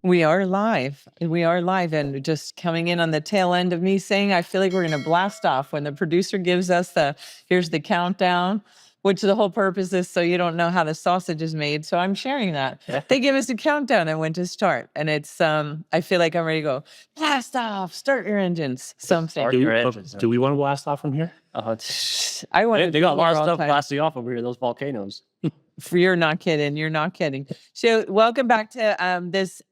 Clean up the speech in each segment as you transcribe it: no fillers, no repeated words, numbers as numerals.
We are live. We are live, and just coming in on the tail end of me saying, I feel like we're going to blast off when the producer gives us here's the countdown, which the whole purpose is so you don't know how the sausage is made. So I'm sharing that. They give us a countdown and when to start. And it's, I feel like I'm ready to go, blast off, start your engines, something. Do we want to blast off from here? I want They got a lot of stuff blasting off over here, those volcanoes. You're not kidding. You're not kidding. So welcome back to this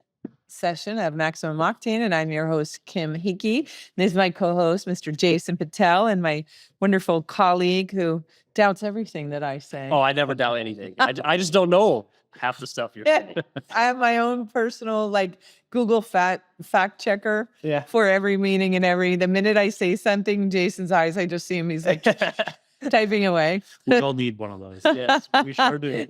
session of Maximum Octane, and I'm your host, Kim Hickey. This is my co-host, Mr. Jason Patel, and my wonderful colleague who doubts everything that I say. Oh, I never doubt anything. I just don't know half the stuff you're saying. I have my own personal Google fact checker for every meeting and the minute I say something, Jason's eyes, I just see him. He's like typing away. We all need one of those. Yes, we sure do.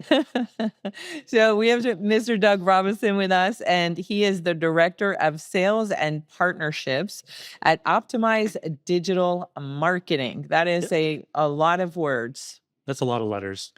So we have Mr. Doug Robison with us, and he is the Director of Sales and Partnerships at Optimize Digital Marketing. That is a lot of words. That's a lot of letters.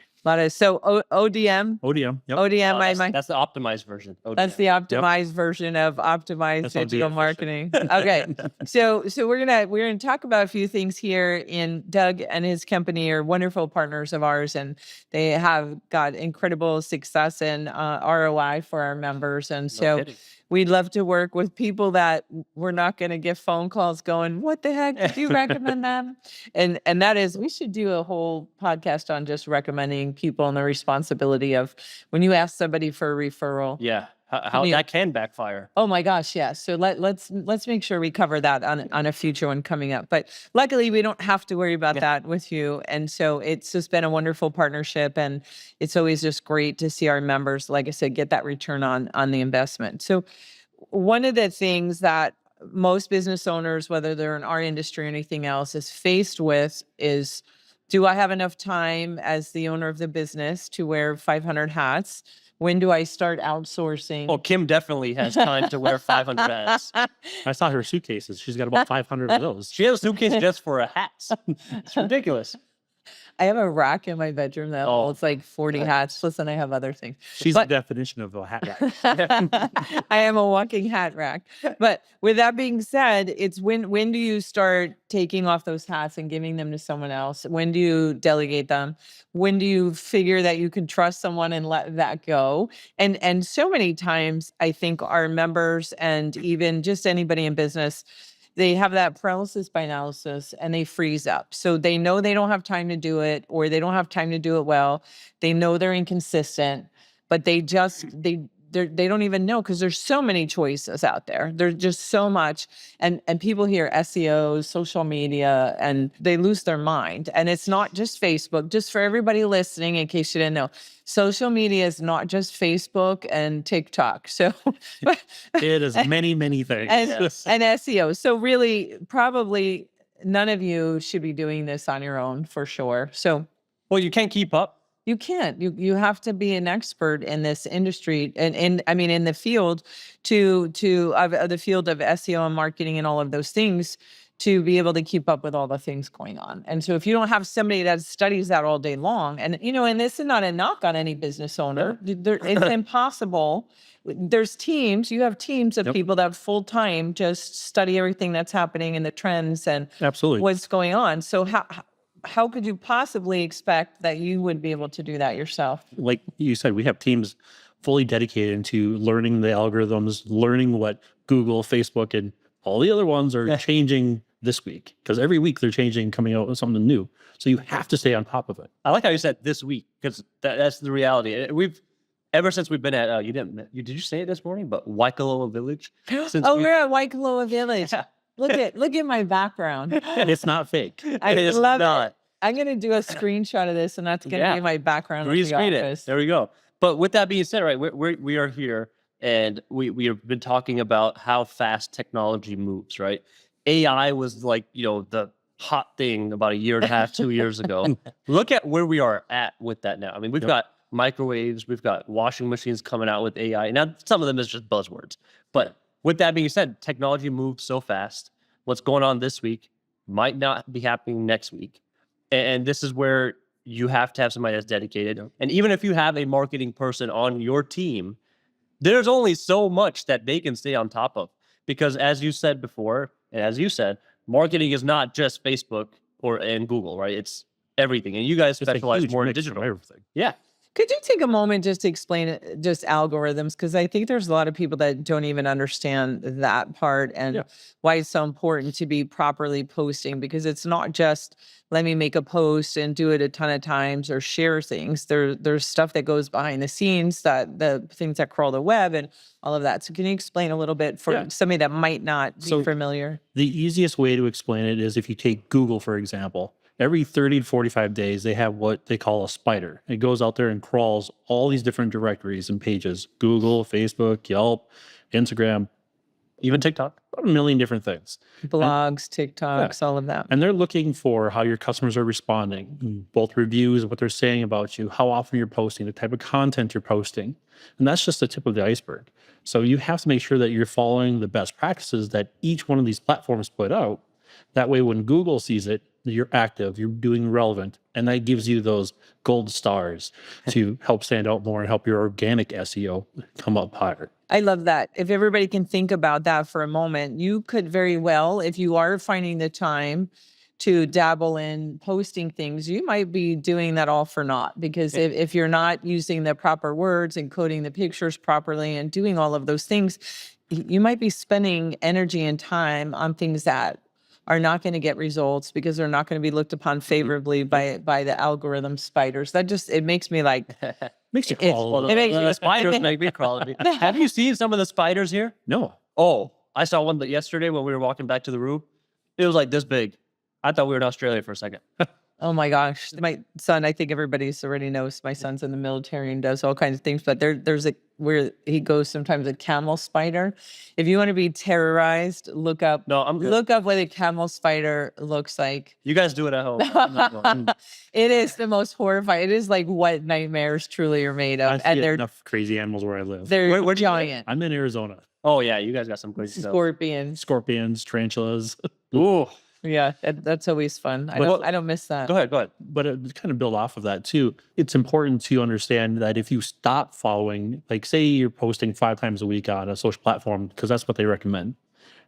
So ODM. ODM. Yep. ODM. That's the optimized version. ODM. That's the optimized version of Optimized Digital Marketing. Okay. So we're gonna talk about a few things here. Doug and his company are wonderful partners of ours, and they have got incredible success and ROI for our members. And so we'd love to work with people that we're not going to get phone calls going, what the heck, did you recommend them? And that is, we should do a whole podcast on just recommending people and the responsibility of when you ask somebody for a referral. Yeah. How that can backfire. Oh my gosh, yeah. So let's make sure we cover that on a future one coming up. But luckily, we don't have to worry about that with you. And so it's just been a wonderful partnership, and it's always just great to see our members, like I said, get that return on the investment. So one of the things that most business owners, whether they're in our industry or anything else, is faced with is, do I have enough time as the owner of the business to wear 500 hats? When do I start outsourcing? Oh, Kim definitely has time to wear 500 hats. I saw her suitcases. She's got about 500 of those. She has a suitcase just for hats. It's ridiculous. I have a rack in my bedroom that holds like 40 hats. Listen, I have other things. She's the definition of a hat rack. I am a walking hat rack. But with that being said, it's when do you start taking off those hats and giving them to someone else? When do you delegate them? When do you figure that you can trust someone and let that go? And so many times, I think our members and even just anybody in business, they have that paralysis by analysis and they freeze up. So they know they don't have time to do it, or they don't have time to do it well. They know they're inconsistent, but they don't even know, because there's so many choices out there. There's just so much. And people hear SEO, social media, and they lose their mind. And it's not just Facebook. Just for everybody listening, in case you didn't know, social media is not just Facebook and TikTok. So it is many, many things. And SEO. So really, probably none of you should be doing this on your own, for sure. So, well, you can't keep up. You can't. You have to be an expert in this industry, and in the field the field of SEO and marketing and all of those things, to be able to keep up with all the things going on. And so if you don't have somebody that studies that all day long, and this is not a knock on any business owner, it's impossible. There's teams. You have teams of people that full time just study everything that's happening and the trends and what's going on. So how could you possibly expect that you would be able to do that yourself? Like you said, we have teams fully dedicated into learning the algorithms, learning what Google, Facebook, and all the other ones are changing this week, because every week they're changing, coming out with something new. So you have to stay on top of it. I like how you said this week, because that's the reality. Ever since we've been at, did you say it this morning? But Waikoloa Village. We're at Waikoloa Village. Yeah. Look at my background. It's not fake. I love it. I'm going to do a screenshot of this, and that's going to be my background. Rescreen it. There we go. But with that being said, right, we are here, and we have been talking about how fast technology moves, right? AI was like, the hot thing about a year and a half, 2 years ago. Look at where we are at with that now. I mean, we've got microwaves, we've got washing machines coming out with AI. Now, some of them is just buzzwords, but with that being said, technology moves so fast. What's going on this week might not be happening next week. And this is where you have to have somebody that's dedicated. And even if you have a marketing person on your team, there's only so much that they can stay on top of, because as you said before, and as you said, marketing is not just Facebook and Google, right? It's everything. And you guys It's a specialize huge more in mix of digital. everything. Yeah. Could you take a moment just to explain it, just algorithms? Because I think there's a lot of people that don't even understand that part and Yeah. why it's so important to be properly posting, because it's not just let me make a post and do it a ton of times or share things. There's stuff that goes behind the scenes, that the things that crawl the web and all of that. So can you explain a little bit for Yeah. somebody that might not be So- familiar? The easiest way to explain it is if you take Google, for example. Every 30 to 45 days, they have what they call a spider. It goes out there and crawls all these different directories and pages: Google, Facebook, Yelp, Instagram, Even TikTok. a million different things. Blogs, TikToks, all of that. And they're looking for how your customers are responding, both reviews, what they're saying about you, how often you're posting, the type of content you're posting. And that's just the tip of the iceberg. So you have to make sure that you're following the best practices that each one of these platforms put out. That way, when Google sees it, you're active, you're doing relevant, and that gives you those gold stars to help stand out more and help your organic SEO come up higher. I love that. If everybody can think about that for a moment, you could very well, if you are finding the time to dabble in posting things, you might be doing that all for naught, because if you're not using the proper words and coding the pictures properly and doing all of those things, you might be spending energy and time on things that are not going to get results because they're not going to be looked upon favorably by the algorithm spiders. That just, it makes me like, Makes you It's- crawl. well, a it little. makes- The spiders make me crawl. Have you seen some of the spiders here? No. Oh, I saw one that yesterday when we were walking back to the room. It was like this big. I thought we were in Australia for a second. oh my gosh, my son, I think everybody's already knows my son's in the military and does all kinds of things, but there's where he goes sometimes, a camel spider. If you want to be terrorized, look up No, I'm good. look up what a camel spider looks like. You guys do it at home. I'm not going. It is the most horrifying. It is like what nightmares truly are made I of. see And they're enough crazy animals where I live. they're Where'd you live? giant. I'm in Arizona. Oh yeah, you guys got some crazy stuff. Scorpions. Scorpions, tarantulas. Ooh. Yeah, that's always fun. I But- don't miss that. Go ahead. But to kind of build off of that too, it's important to understand that if you stop following, like say you're posting 5 times a week on a social platform, because that's what they recommend,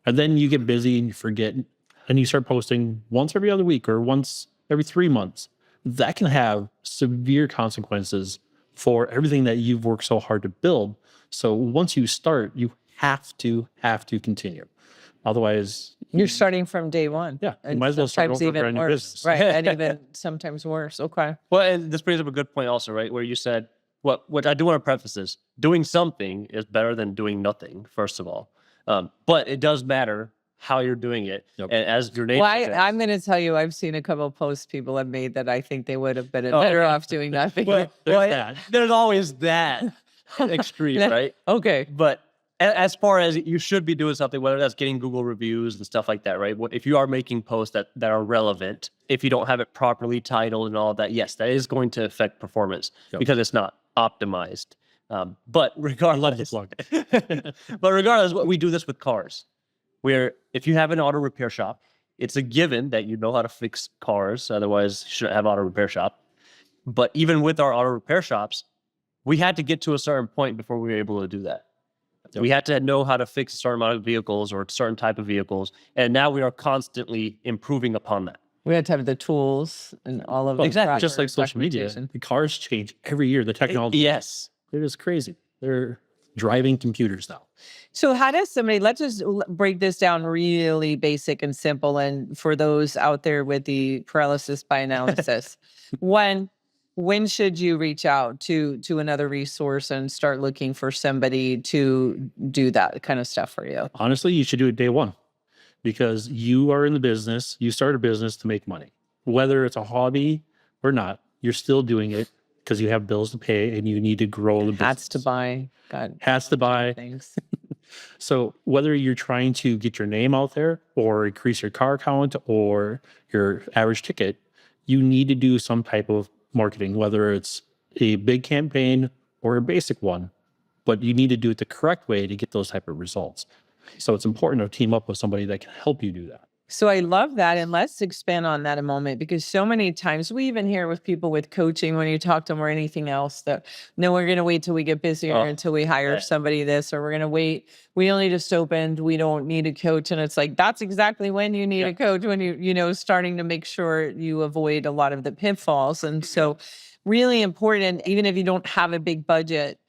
and then you get busy and you forget, and you start posting once every other week or once every 3 months, that can have severe consequences for everything that you've worked so hard to build. So once you start, you have to continue. Otherwise, You're starting from day one. Yeah, you And might as well start sometimes over even brand new worse. business. Right. And even sometimes worse. Okay. Well, and this brings up a good point also, right? Where you said, what I do want to preface this: doing something is better than doing nothing. First of all, but it does matter how you're doing it. Yep. And as your name, Well, suggests- I'm going to tell you, I've seen a couple of posts people have made that I think they would have been Oh, better okay. off doing nothing. there's that. there's always that extreme, right? Okay. But as far as you should be doing something, whether that's getting Google reviews and stuff like that, right? If you are making posts that are relevant, if you don't have it properly titled and all of that, yes, that is going to affect performance Yep. because it's not optimized. But regardless, Plug. but regardless, we do this with cars. Where if you have an auto repair shop, it's a given that you know how to fix cars. Otherwise, you shouldn't have auto repair shop. But even with our auto repair shops, we had to get to a certain point before we were able to do that. Yep. We had to know how to fix a certain amount of vehicles or a certain type of vehicles. And now we are constantly improving upon that. We had to have the tools and all of Well, the exactly. proper Just like social media, documentation. the cars change every year. The technology, Yes. it is crazy. They're driving computers now. So how does somebody, let's just break this down really basic and simple. And for those out there with the paralysis by analysis, when should you reach out to another resource and start looking for somebody to do that kind of stuff for you? Honestly, you should do it day one because you are in the business. You start a business to make money, whether it's a hobby or not. You're still doing it because you have bills to pay and you need to grow the business. Hats to buy. God, Hats to buy. things. So whether you're trying to get your name out there or increase your car count or your average ticket, you need to do some type of marketing, whether it's a big campaign or a basic one, but you need to do it the correct way to get those type of results. So it's important to team up with somebody that can help you do that. So I love that. And let's expand on that a moment, because so many times we even hear with people with coaching, when you talk to them or anything else, that no, we're going to wait till we get busier Oh, until we hire yeah. somebody this, or we're going to wait. We only just opened. We don't need a coach. And it's like, that's exactly when you need Yeah. a coach, when starting to make sure you avoid a lot of the pitfalls. And so really important, even if you don't have a big budget,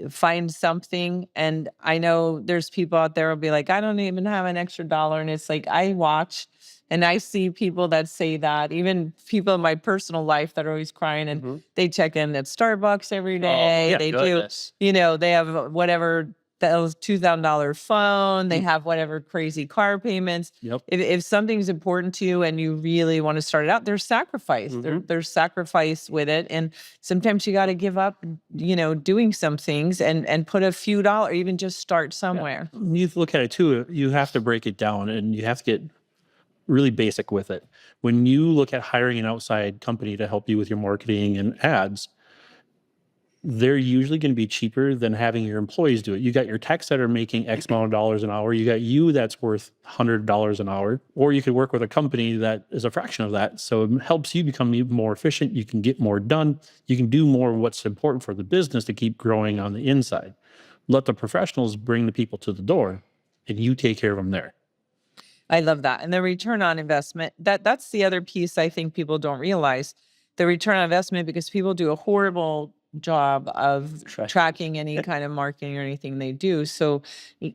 find something. And I know there's people out there will be like, I don't even have an extra dollar. And it's like, I watch and I see people that say that, even people in my personal life that are always crying, and they check in at Starbucks every day. yeah, They goodness. do, they have whatever, that was $2,000 phone. They have whatever crazy car payments. Yep. If something's important to you and you really want to start it out, there's sacrifice. There's sacrifice with it. And sometimes you got to give up, doing some things and put a few dollars, even just start somewhere. You look at it too, you have to break it down and you have to get really basic with it. When you look at hiring an outside company to help you with your marketing and ads, they're usually going to be cheaper than having your employees do it. You got your techs that are making X amount of dollars an hour. You got you that's worth $100 an hour, or you could work with a company that is a fraction of that. So it helps you become even more efficient. You can get more done. You can do more of what's important for the business to keep growing on the inside. Let the professionals bring the people to the door and you take care of them there. I love that. And the return on investment, that's the other piece I think people don't realize. The return on investment, because people do a horrible job of tracking any kind of marketing or anything they do. So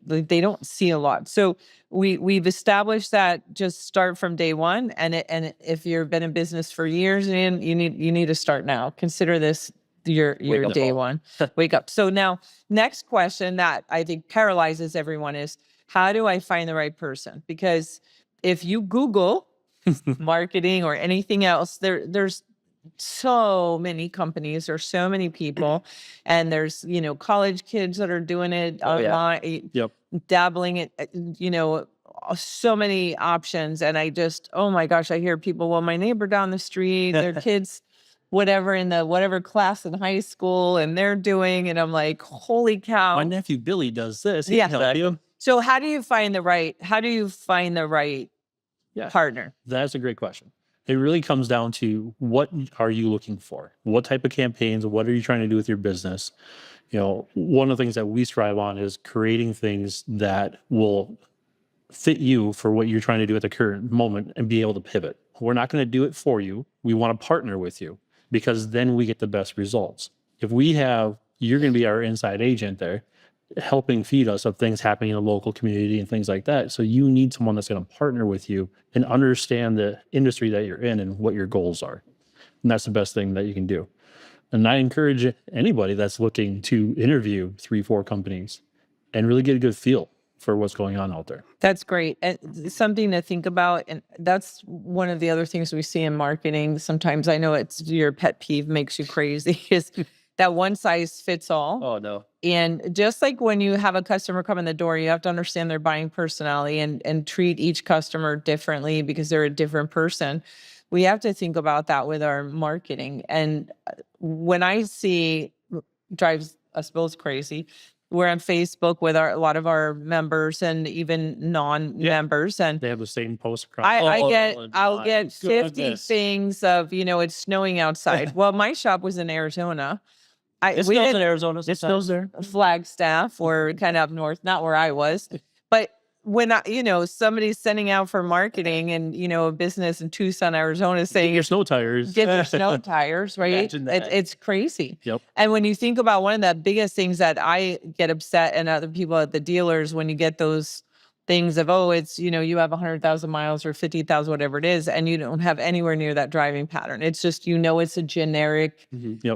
they don't see a lot. So we've established that just start from day one. And if you've been in business for years, and you need to start now. Consider this your day one. Wake up. So now, next question that I think paralyzes everyone is, how do I find the right person? Because if you Google marketing or anything else, there's so many companies, there's so many people, and there's, college kids that are doing it online, dabbling it, so many options. And I just, oh my gosh, I hear people, well, my neighbor down the street, their kids, whatever in the whatever class in high school, and they're doing, and I'm like, holy cow. My nephew Billy does this. He can help you. So how do you find the right partner? That's a great question. It really comes down to, what are you looking for? What type of campaigns? What are you trying to do with your business? One of the things that we strive on is creating things that will fit you for what you're trying to do at the current moment and be able to pivot. We're not going to do it for you. We want to partner with you, because then we get the best results. If you're going to be our inside agent there, helping feed us of things happening in the local community and things like that. So you need someone that's going to partner with you and understand the industry that you're in and what your goals are. And that's the best thing that you can do. And I encourage anybody that's looking to interview 3-4 companies and really get a good feel for what's going on out there. That's great. And something to think about. And that's one of the other things we see in marketing. Sometimes, I know it's your pet peeve, makes you crazy, is that one size fits all. Oh, no. And just like when you have a customer come in the door, you have to understand their buying personality and treat each customer differently, because they're a different person. We have to think about that with our marketing. And when I see, drives us both crazy, we're on Facebook with a lot of our members and even non-members, and they have the same post across. I'll get 50 things of, it's snowing outside. Well, my shop was in Arizona. It snows in Arizona. It snows there. Flagstaff, or kind of up north, not where I was. But when somebody's sending out for marketing, and a business in Tucson, Arizona, saying get your snow tires, right? It's crazy. Yep. And when you think about, one of the biggest things that I get upset, and other people at the dealers, when you get those things of, it's, you have 100,000 miles or 50,000, whatever it is, and you don't have anywhere near that driving pattern. It's just, it's a generic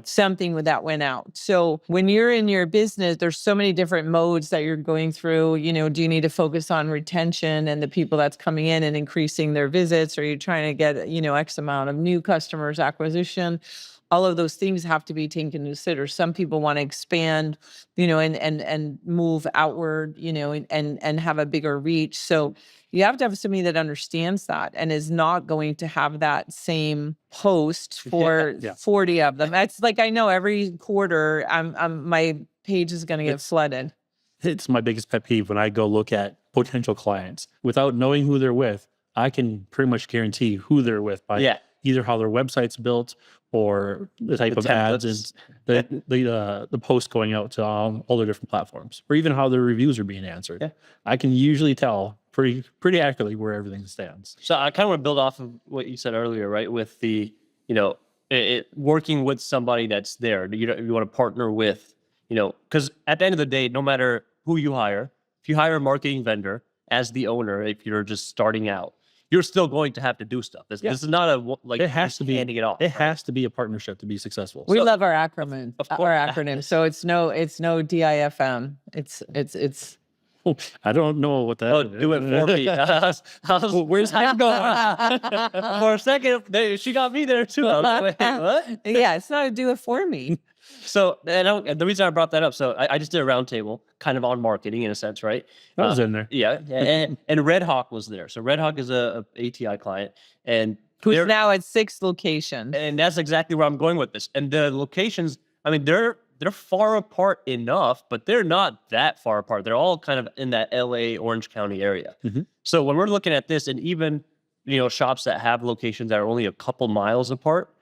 something that went out. So when you're in your business, there's so many different modes that you're going through. Do you need to focus on retention and the people that's coming in and increasing their visits? Are you trying to get, X amount of new customers, acquisition? All of those things have to be taken into consider. Some people want to expand, and move outward, and have a bigger reach. So you have to have somebody that understands that and is not going to have that same post for 40 of them. That's like, I know every quarter my page is going to get flooded. It's my biggest pet peeve when I go look at potential clients without knowing who they're with. I can pretty much guarantee who they're with by either how their website's built or the type of ads and the post going out to all their different platforms, or even how their reviews are being answered. Yeah. I can usually tell pretty accurately where everything stands. So I kind of want to build off of what you said earlier, right? With the, working with somebody that's there. You want to partner with, because at the end of the day, no matter who you hire, if you hire a marketing vendor as the owner, if you're just starting out, you're still going to have to do stuff. This is not it has to be handing it off. It has to be a partnership to be successful. We love our acronym. So it's no DIFM. It's I don't know what that is. Do it for me. Where's that going? For a second, she got me there too. I was like, wait, what? Yeah, it's not a do it for me. So, and the reason I brought that up, so I just did a roundtable kind of on marketing in a sense, right? I was in there. Yeah. And Red Hawk was there. So Red Hawk is a ATI client, and who's now at 6 locations. And that's exactly where I'm going with this. And the locations, I mean, they're far apart enough, but they're not that far apart. They're all kind of in that LA, Orange County area. Mm-hmm. So when we're looking at this, and even, shops that have locations that are only a couple miles apart,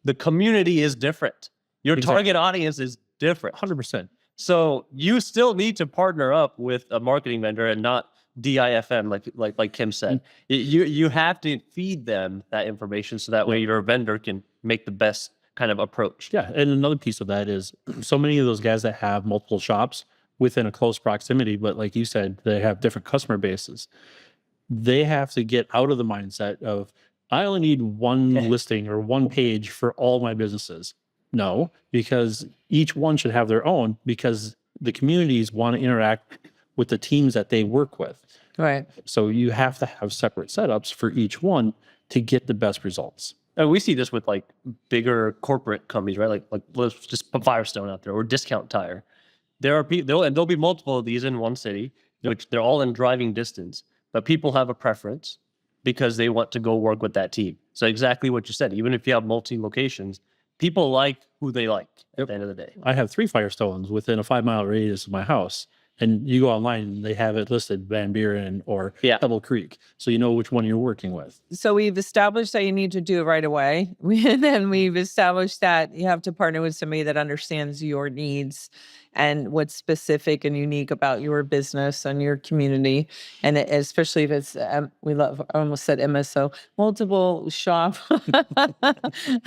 the community is different. Your target audience is different. 100%. So you still need to partner up with a marketing vendor and not DIFM, like Kim said. You have to feed them that information so that way your vendor can make the best kind of approach. Yeah, and another piece of that is so many of those guys that have multiple shops within a close proximity, but like you said, they have different customer bases. They have to get out of the mindset of, I only need one listing or one page for all my businesses. No, because each one should have their own, because the communities want to interact with the teams that they work with. Right. So you have to have separate setups for each one to get the best results. And we see this with like bigger corporate companies, right? Like let's just put Firestone out there, or Discount Tire. There are people, and there'll be multiple of these in one city, which they're all in driving distance, but people have a preference because they want to go work with that team. So exactly what you said, even if you have multi locations, people like who they like at the end of the day. I have 3 Firestones within a 5-mile radius of my house. And you go online and they have it listed Van Buren or Pebble Creek. So you know which one you're working with. So we've established that you need to do it right away. And then we've established that you have to partner with somebody that understands your needs and what's specific and unique about your business and your community. And especially if it's, I almost said MSO, multiple shop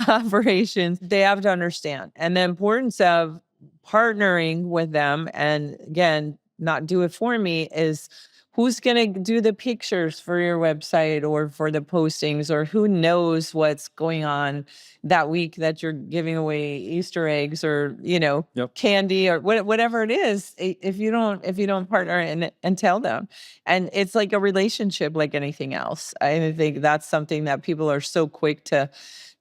operations, they have to understand. And the importance of partnering with them, and again, not do it for me, is who's going to do the pictures for your website or for the postings, or who knows what's going on that week that you're giving away Easter eggs or, candy or whatever it is. If you don't partner and tell them, and it's like a relationship like anything else. I think that's something that people are so quick to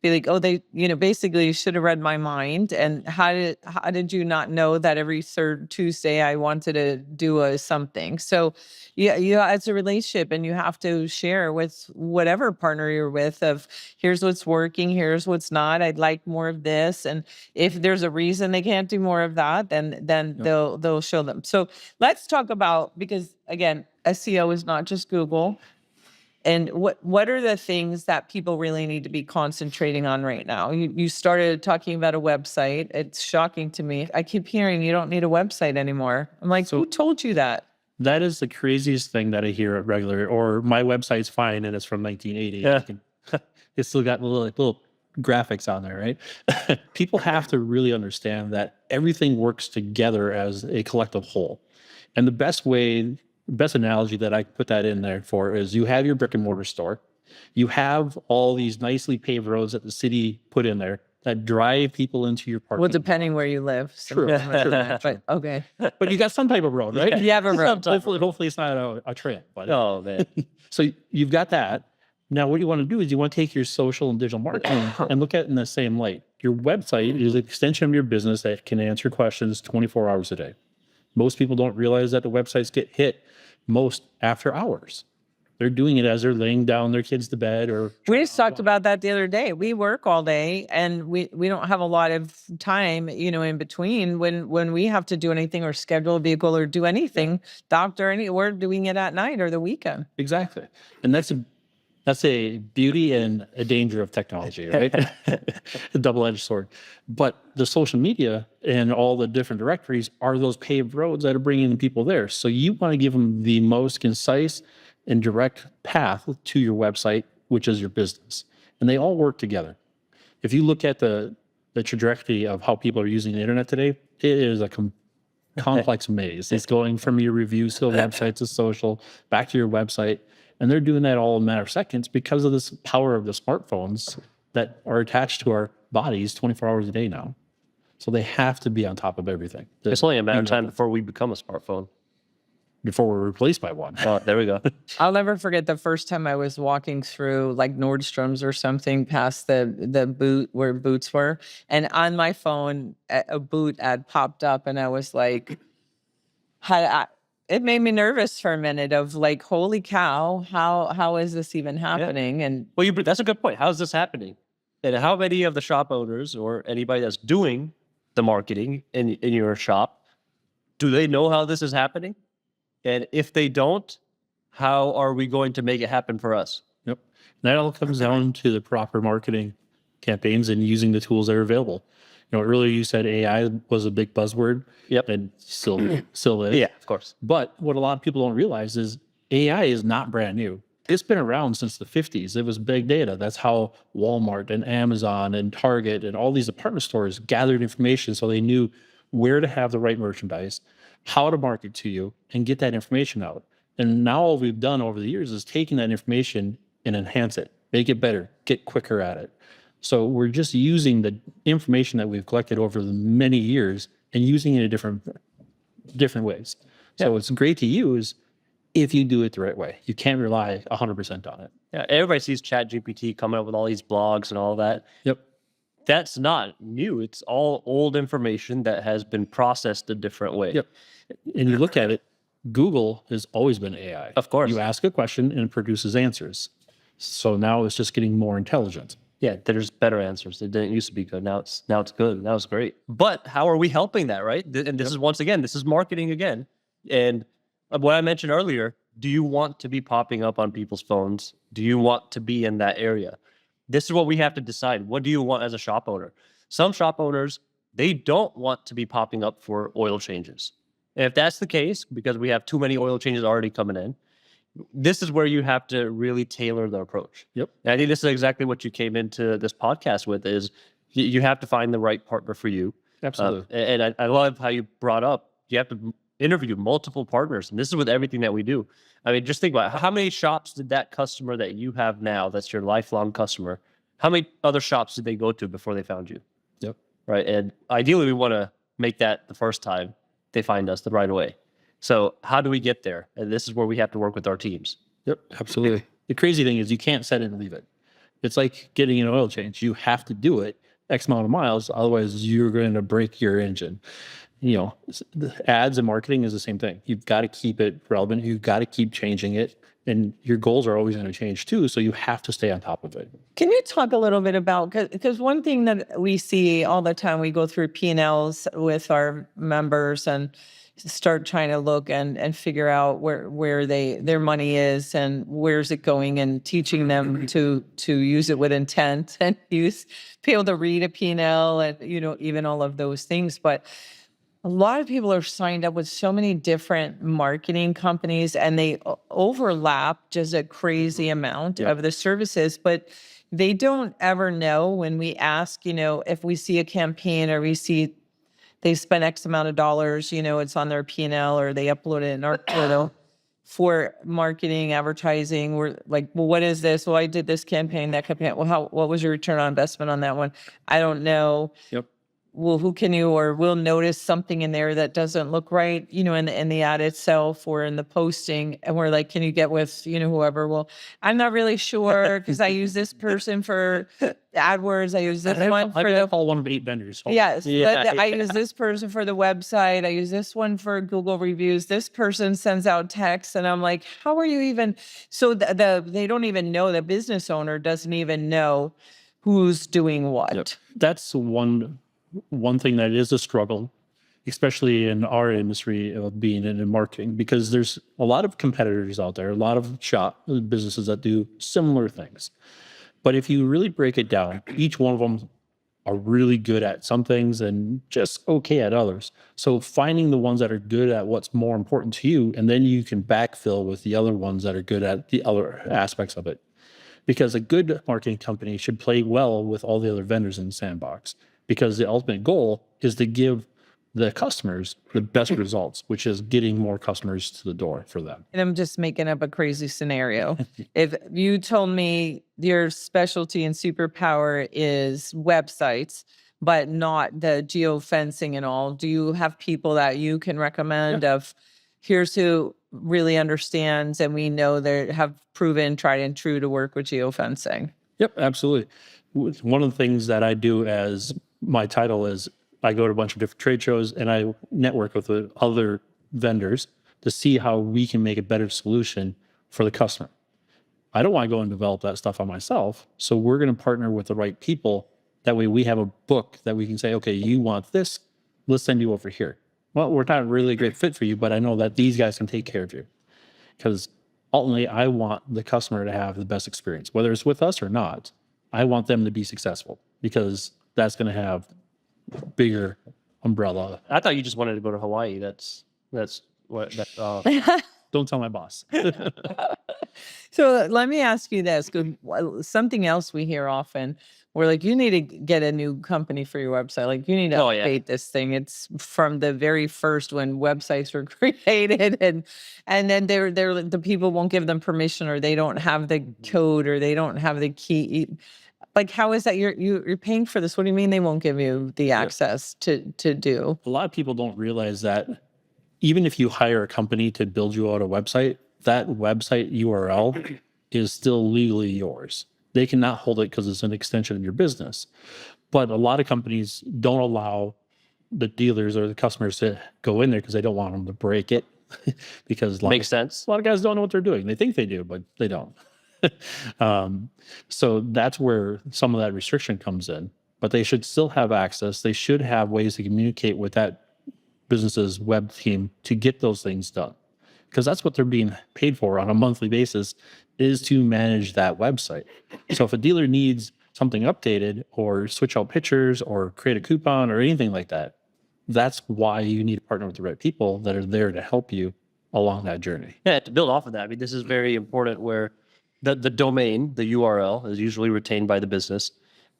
be like, oh, they, basically you should have read my mind. And how did you not know that every third Tuesday I wanted to do something? So yeah, it's a relationship, and you have to share with whatever partner you're with of, here's what's working, here's what's not. I'd like more of this. And if there's a reason they can't do more of that, then they'll show them. So let's talk about, because again, SEO is not just Google. And what are the things that people really need to be concentrating on right now? You started talking about a website. It's shocking to me. I keep hearing you don't need a website anymore. I'm like, who told you that? That is the craziest thing that I hear at regular, or my website's fine and it's from 1980. Yeah. It's still got little graphics on there, right? People have to really understand that everything works together as a collective whole. And the best analogy that I put that in there for is, you have your brick and mortar store. You have all these nicely paved roads that the city put in there that drive people into your parking. Well, depending where you live. True. But okay. But you got some type of road, right? You have a road. Hopefully it's not a trail. But oh, man. So you've got that. Now, what you want to do is you want to take your social and digital marketing and look at it in the same light. Your website is an extension of your business that can answer questions 24 hours a day. Most people don't realize that the websites get hit most after hours. They're doing it as they're laying down their kids to bed, or we just talked about that the other day. We work all day, and we don't have a lot of time, in between when we have to do anything or schedule a vehicle or do anything, doctor, we're doing it at night or the weekend. Exactly. And that's That's a beauty and a danger of technology, right? A double-edged sword. But the social media and all the different directories are those paved roads that are bringing the people there. So you want to give them the most concise and direct path to your website, which is your business. And they all work together. If you look at the trajectory of how people are using the internet today, it is a complex maze. It's going from your reviews to the website to social, back to your website. And they're doing that all in a matter of seconds because of this power of the smartphones that are attached to our bodies 24 hours a day now. So they have to be on top of everything. It's only a matter of time before we become a smartphone. Before we're replaced by one. Oh, there we go. I'll never forget the first time I was walking through like Nordstrom's or something past the boot where boots were. And on my phone, a boot ad popped up and I was like, it made me nervous for a minute of like, holy cow, how is this even happening? And Well, that's a good point. How is this happening? And how many of the shop owners or anybody that's doing the marketing in your shop, do they know how this is happening? And if they don't, how are we going to make it happen for us? Yep. That all comes down to the proper marketing campaigns and using the tools that are available. You know, earlier you said AI was a big buzzword. Yep. And still is. Yeah, of course. But what a lot of people don't realize is AI is not brand new. It's been around since the 50s. It was big data. That's how Walmart and Amazon and Target and all these department stores gathered information so they knew where to have the right merchandise, how to market to you, and get that information out. And now all we've done over the years is taking that information and enhance it, make it better, get quicker at it. So we're just using the information that we've collected over the many years and using it in different ways. So it's great to use if you do it the right way. You can't rely 100% on it. Yeah, everybody sees ChatGPT coming up with all these blogs and all that. Yep. That's not new. It's all old information that has been processed a different way. Yep. And you look at it, Google has always been AI. Of course. You ask a question and it produces answers. So now it's just getting more intelligent. Yeah, there's better answers. It didn't used to be good. Now it's good. Now it's great. But how are we helping that, right? And this is once again, this is marketing again. And what I mentioned earlier, do you want to be popping up on people's phones? Do you want to be in that area? This is what we have to decide. What do you want as a shop owner? Some shop owners, they don't want to be popping up for oil changes. And if that's the case, because we have too many oil changes already coming in, this is where you have to really tailor the approach. Yep. And I think this is exactly what you came into this podcast with is you have to find the right partner for you. Absolutely. And I love how you brought up, you have to interview multiple partners. And this is with everything that we do. I mean, just think about it. How many shops did that customer that you have now, that's your lifelong customer, how many other shops did they go to before they found you? Yep. Right. And ideally, we want to make that the first time they find us the right away. So how do we get there? And this is where we have to work with our teams. Yep, absolutely. The crazy thing is you can't set it and leave it. It's like getting an oil change. You have to do it X amount of miles, otherwise you're going to break your engine. You know, the ads and marketing is the same thing. You've got to keep it relevant. You've got to keep changing it. And your goals are always going to change too. So you have to stay on top of it. can you talk a little bit about, because one thing that we see all the time, we go through P&Ls with our members and start trying to look and figure out where their money is and where's it going, and teaching them to use it with intent and be able to read a P&L and, you know, even all of those things. But a lot of people are signed up with so many different marketing companies and they overlap just a crazy amount of the services, but they don't ever know when we ask, you know, if we see a campaign or we see they spent X amount of dollars, you know, it's on their P&L or they upload it in our portal for marketing, advertising. We're like, well, what is this? Well, I did this campaign, that campaign. Well, what was your return on investment on that one? I don't know. Yep. Well, who can you, or we'll notice something in there that doesn't look right, you know, in the ad itself or in the posting. And we're like, can you get with, you know, whoever? Well, I'm not really sure because I use this person for AdWords. I use this one for the call one of 8 vendors. Yes, Yeah. I use this person for the website. I use this one for Google reviews. This person sends out texts, and I'm like, how are you even? So they don't even know. The business owner doesn't even know who's doing what. Yep. That's one thing that is a struggle especially in our industry of being in marketing, because there's a lot of competitors out there, a lot of businesses that do similar things. But if you really break it down, each one of them are really good at some things and just okay at others. So finding the ones that are good at what's more important to you, and then you can backfill with the other ones that are good at the other aspects of it. Because a good marketing company should play well with all the other vendors in the sandbox, because the ultimate goal is to give the customers the best results, which is getting more customers to the door for them. And I'm just making up a crazy scenario. If you told me your specialty and superpower is websites, but not the geofencing and all, do you have people that you can recommend of here's who really understands and we know they have proven tried and true to work with geofencing? Yep, absolutely. One of the things that I do as my title is I go to a bunch of different trade shows and I network with the other vendors to see how we can make a better solution for the customer. I don't want to go and develop that stuff on myself. So we're going to partner with the right people. That way we have a book that we can say, okay, you want this, let's send you over here. Well, we're not really a great fit for you, but I know that these guys can take care of you. Because ultimately, I want the customer to have the best experience, whether it's with us or not. I want them to be successful, because that's going to have bigger umbrella. I thought you just wanted to go to Hawaii. That's what that. Don't tell my boss. So let me ask you this, 'cause something else we hear often, we're like, you need to get a new company for your website. Like you need to update this thing. It's from the very first when websites were created, and then they're the people won't give them permission, or they don't have the code, or they don't have the key. Like, how is that you're paying for this? What do you mean they won't give you the access to do? A lot of people don't realize that even if you hire a company to build you out a website, that website URL is still legally yours. They cannot hold it because it's an extension of your business. But a lot of companies don't allow the dealers or the customers to go in there because they don't want them to break it. Because makes sense. A lot of guys don't know what they're doing. They think they do, but they don't. So that's where some of that restriction comes in. But they should still have access. They should have ways to communicate with that business's web team to get those things done. Because that's what they're being paid for on a monthly basis, is to manage that website. So if a dealer needs something updated or switch out pictures or create a coupon or anything like that, that's why you need to partner with the right people that are there to help you along that journey. Yeah, to build off of that, I mean, this is very important where the domain, the URL, is usually retained by the business.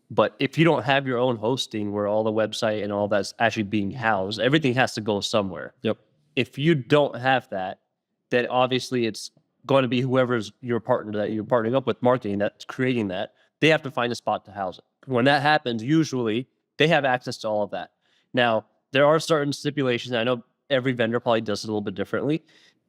But if you don't have your own hosting where all the website and all that's actually being housed, everything has to go somewhere. Yep. If you don't have that, then obviously it's going to be whoever's your partner that you're partnering up with marketing that's creating that. They have to find a spot to house it. When that happens, usually they have access to all of that. Now, there are certain stipulations. I know every vendor probably does it a little bit differently.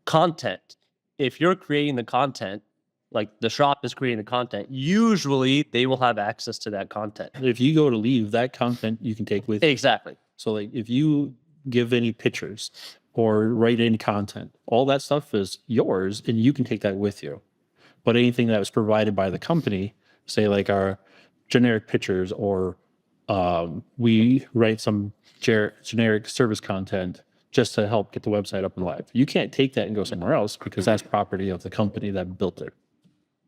Content. If you're creating the content, like the shop is creating the content, usually they will have access to that content. If you go to leave, that content you can take with you. Exactly. So like if you give any pictures or write any content, all that stuff is yours and you can take that with you. But anything that was provided by the company, say like our generic pictures, or we write some generic service content just to help get the website up and live. You can't take that and go somewhere else because that's property of the company that built it.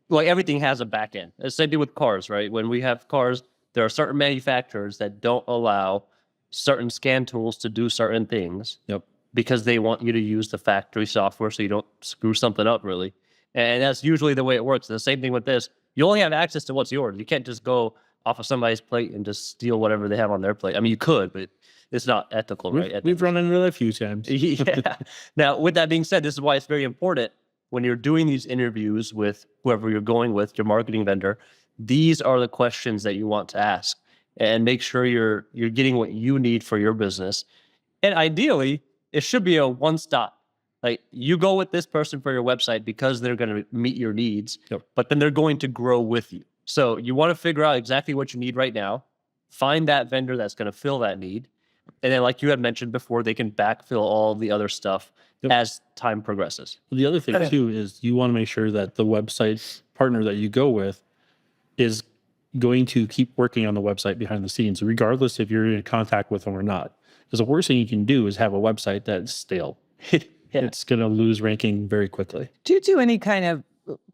Like everything has a back end. It's the same thing with cars, right? When we have cars, there are certain manufacturers that don't allow certain scan tools to do certain things. Yep. Because they want you to use the factory software so you don't screw something up, really. And that's usually the way it works. The same thing with this. You only have access to what's yours. You can't just go off of somebody's plate and just steal whatever they have on their plate. I mean, you could, but it's not ethical, right? We've run into that a few times. Yeah. Now, with that being said, this is why it's very important when you're doing these interviews with whoever you're going with, your marketing vendor. These are the questions that you want to ask, and make sure you're getting what you need for your business. And ideally, it should be a one-stop. Like you go with this person for your website because they're going to meet your needs, but then they're going to grow with you. So you want to figure out exactly what you need right now, find that vendor that's going to fill that need. And then like you had mentioned before, they can backfill all the other stuff as time progresses. The other thing too is you want to make sure that the website partner that you go with is going to keep working on the website behind the scenes, regardless if you're in contact with them or not. Because the worst thing you can do is have a website that's stale. It's going to lose ranking very quickly. Do you do any kind of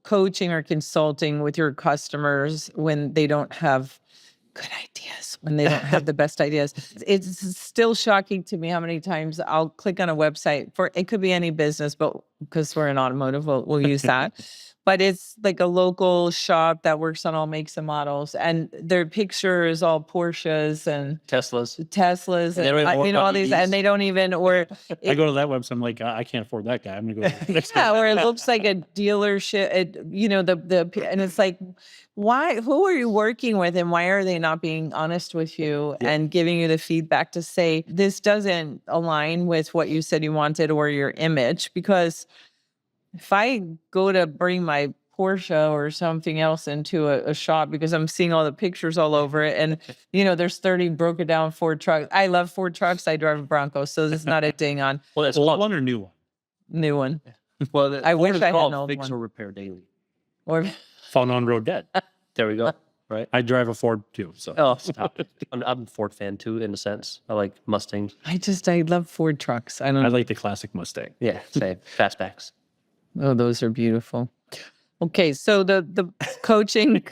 coaching or consulting with your customers when they don't have good ideas, when they don't have the best ideas? It's still shocking to me how many times I'll click on a website for, it could be any business, but because we're in automotive, we'll use that. But it's like a local shop that works on all makes and models, and their picture is all Porsches and Teslas. Teslas, And they don't even and work you know, on all these, EVs. and they don't even, or I go to that website, I'm like, I can't afford that guy. I'm going to go to the next yeah, guy. or it looks like a dealership. You know, and it's like, why? Who are you working with, and why are they not being honest with you and giving you the feedback to say this doesn't align with what you said you wanted or your image? Because if I go to bring my Porsche or something else into a shop because I'm seeing all the pictures all over it, and you know, there's 30 broken down Ford trucks. I love Ford trucks. I drive a Bronco, so this is not a ding on Well, that's Old one or new one? new one. well. I wish Ford is I had called an old fix one. or repair daily. Or Found on road dead. There we go. Right. I drive a Ford too. So Oh, stop. I'm a Ford fan too, in a sense. I like Mustangs. I love Ford trucks. I don't I know. like the classic Mustang. Yeah, same. Fastbacks. Oh, those are beautiful. Okay, so the coaching,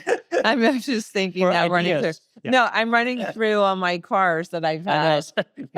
I'm just thinking For now running through. ideas. Yeah. No, I'm running through on my cars that I've had.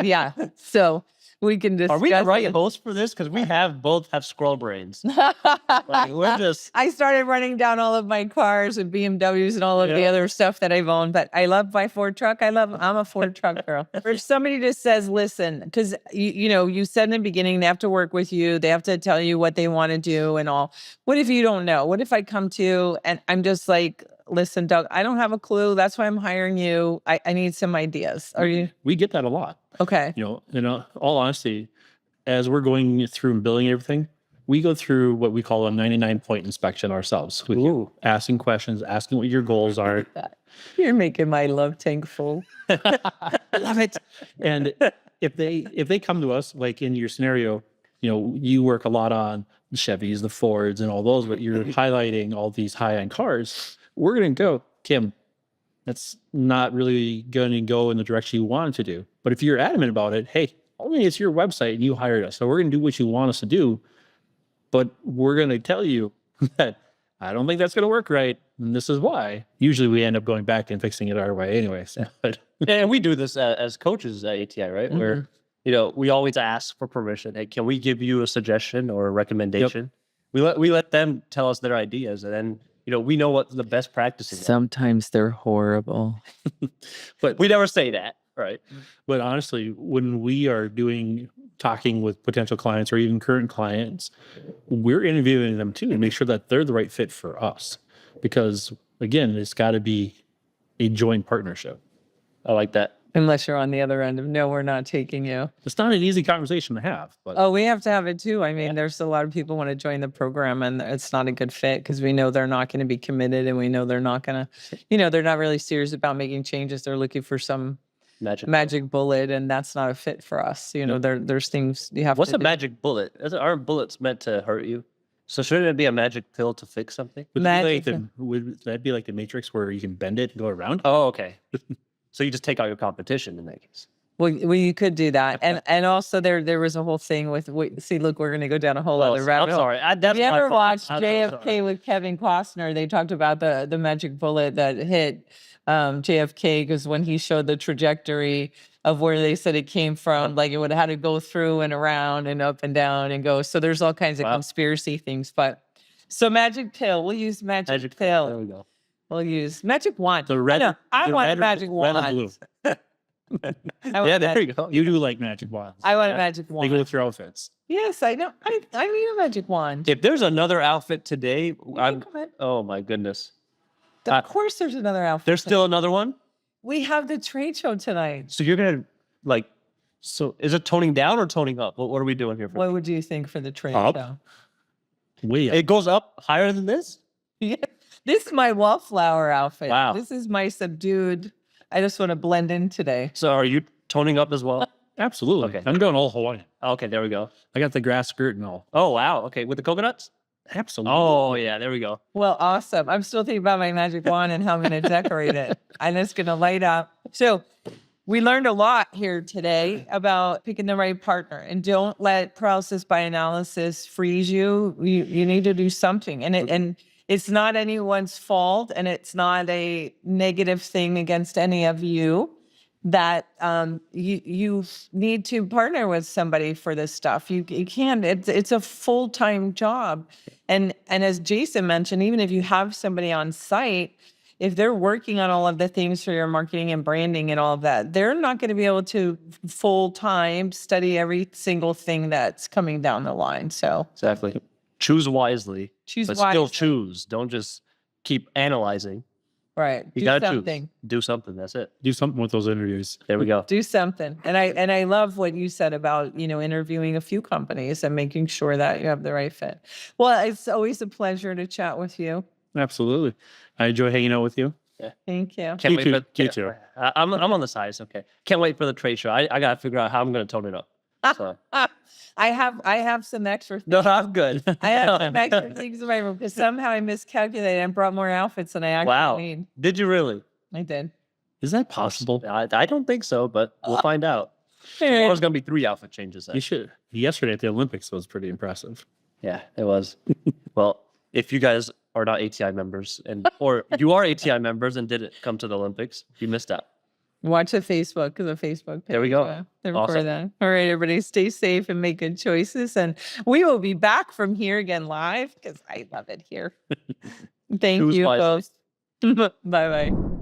Yeah, so we can discuss. Are we the right it. host for this? Because we both have squirrel brains. Like, we're just I started running down all of my cars and BMWs and all of the Yeah. other stuff that I've owned, but I love my Ford truck. I'm a Ford truck girl. Or if somebody just says, listen, because you know, you said in the beginning, they have to work with you. They have to tell you what they want to do and all. What if you don't know? What if I come to you and I'm just like, listen, Doug, I don't have a clue. That's why I'm hiring you. I need some ideas. Are you We get that a lot. okay? In all honesty, as we're going through and building everything, we go through what we call a 99-point inspection ourselves with you, asking questions, asking what your goals are. You're making my love tank full. Love it. And if they come to us, like in your scenario, you work a lot on the Chevys, the Fords, and all those, but you're highlighting all these high-end cars. We're going to go, Kim, that's not really going to go in the direction you want it to do. But if you're adamant about it, hey, only it's your website and you hired us, so we're going to do what you want us to do. But we're going to tell you that I don't think that's going to work right, and this is why. Usually we end up going back and fixing it our way anyway. So, but and we do this as coaches at ATI, right? Where we always ask for permission. Hey, can we give you a suggestion or a recommendation? We let them tell us their ideas, and then we know what the best practices are. Sometimes they're horrible. but We never say that, right? But honestly, when we are talking with potential clients or even current clients, we're interviewing them too to make sure that they're the right fit for us. Because again, it's got to be a joint partnership. I like that. Unless you're on the other end of, no, we're not taking you. It's not an easy conversation to have, but Oh, we have to have it too. I mean, there's a lot of people want to join the program and it's not a good fit because we know they're not going to be committed and we know they're not going to, they're not really serious about making changes. They're looking for some magic bullet, and that's not a fit for us. There's things you have What's to a do. magic bullet? Aren't bullets meant to hurt you? So shouldn't it be a magic pill to fix something? would Magic that be like the Matrix where you can bend it and go around? Oh, okay. So you just take out your competition in that case. Well, you could do that, and also there was a whole thing with. See, look, we're going to go down a whole other rabbit I'm hole. sorry. That's You my ever fault. watched I'm JFK sorry. with Kevin Costner? They talked about the magic bullet that hit JFK because when he showed the trajectory of where they said it came from, like it would have had to go through and around and up and down and go. So there's all kinds of conspiracy things. But so magic pill, we'll use magic pill. There we go. We'll use magic wand. The red. I want a magic red wand. and blue. Yeah, there you go. You do like magic wands. I want a magic They wand. go with your outfits. Yes, I know. I need a magic wand. If there's another outfit today, Come on. oh my goodness. Of course, there's another outfit. There's still another one? We have the trade show tonight. So you're going to so is it toning down or toning up? What are we doing here? What would you think for the trade Up. show? Way up. It goes up higher than this? Yeah. This is my wallflower outfit. Wow. This is my subdued. I just want to blend in today. So are you toning up as well? Absolutely. Okay. I'm going all Hawaiian. Okay, there we go. I got the grass skirt and all. Oh, wow. Okay, with the coconuts? Absolutely. Oh, yeah, there we go. Well, awesome. I'm still thinking about my magic wand and how I'm going to decorate it. And it's going to light up. So We learned a lot here today about picking the right partner, and don't let paralysis by analysis freeze you. You need to do something, and it's not anyone's fault, and it's not a negative thing against any of you. That you need to partner with somebody for this stuff. You can't. It's a full-time job, and as Jason mentioned, even if you have somebody on site, if they're working on all of the things for your marketing and branding and all of that, they're not going to be able to full-time study every single thing that's coming down the line. So Exactly. Choose wisely. Choose but still wisely. choose. Don't just keep analyzing. right, You do gotta something. choose. Do something. That's it. Do something with those interviews. There we go. Do something. And I love what you said about, interviewing a few companies and making sure that you have the right fit. Well, it's always a pleasure to chat with you. Absolutely. I enjoy hanging out with you. Thank you. Can't You wait too. for You too. I'm on the side. It's okay. Can't wait for the trade show. I gotta figure out how I'm gonna tone it up. So. I have some extra No, I'm good. I have some extra things in my room because somehow I miscalculated and brought more outfits than I actually Wow. need. Did you really? I did. Is that possible? I don't think so, but we'll find out. There's gonna be 3 outfit changes. Then. You should. Yesterday at the Olympics was pretty impressive. Yeah, it was. Well, if you guys are not ATI members or you are ATI members and didn't come to the Olympics, you missed out. Watch the Facebook because the Facebook page. There we go. For Awesome. that. All right, everybody, stay safe and make good choices. And we will be back from here again live because I love it here. Thank Choose you, wisely. folks. Bye bye.